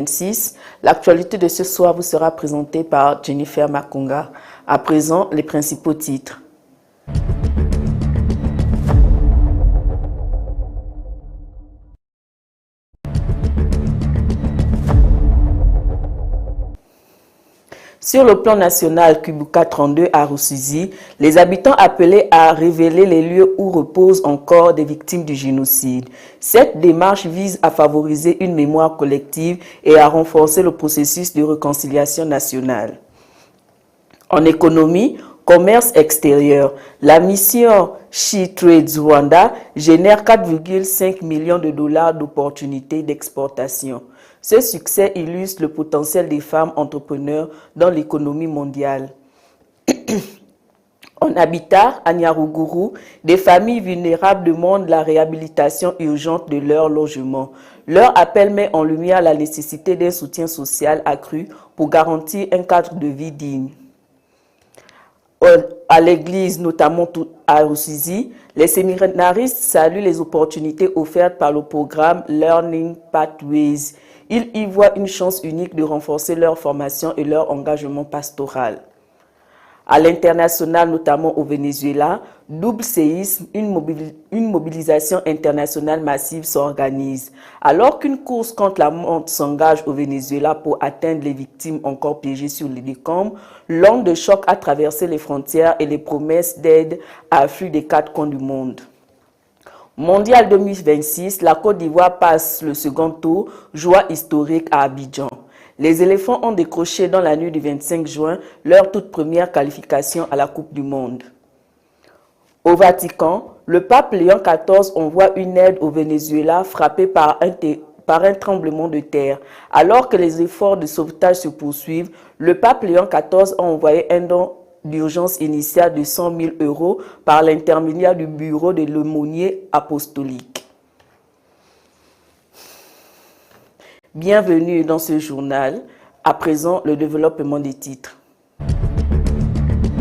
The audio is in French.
26. L'actualité de ce soir vous sera présentée par Jennifer Makunga. À présent, les principaux titres. Sur le plan national, Kubuka 32 à Rusizi, les habitants appelés à révéler les lieux où reposent encore des victimes du génocide. Cette démarche vise à favoriser une mémoire collective et à renforcer le processus de réconciliation nationale. En économie, commerce extérieur, la mission She Trades Rwanda génère 4,5 millions de dollars d'opportunités d'exportation. Ce succès illustre le potentiel des femmes entrepreneurs dans l'économie mondiale. En habitat, à Nyaruguru, des familles vulnérables demandent la réhabilitation urgente de leur logement. Leur appel met en lumière la nécessité d'un soutien social accru pour garantir un cadre de vie digne. À l'église, notamment à Rusizi, les séminaristes saluent les opportunités offertes par le programme Learning Pathways. Ils y voient une chance unique de renforcer leur formation et leur engagement pastoral. À l'international, notamment au Venezuela, double séisme, une mobilisation internationale massive s'organise. Alors qu'une course contre la montre s'engage au Venezuela pour atteindre les victimes encore piégées sur les décombres, l'onde de choc a traversé les frontières et les promesses d'aide affluent des quatre coins du monde. Mondial 2026, la Côte d'Ivoire passe le second tour, joie historique à Abidjan. Les éléphants ont décroché dans la nuit du 25 juin leur toute première qualification à la Coupe du Monde. Au Vatican, le pape Léon XIV envoie une aide au Venezuela frappé par un tremblement de terre. Alors que les efforts de sauvetage se poursuivent, le pape Léon XIV a envoyé un don d'urgence initiale de 100 000 € par l'intermédiaire du bureau de l'aumônier apostolique. Bienvenue dans ce journal. À présent, le développement des titres.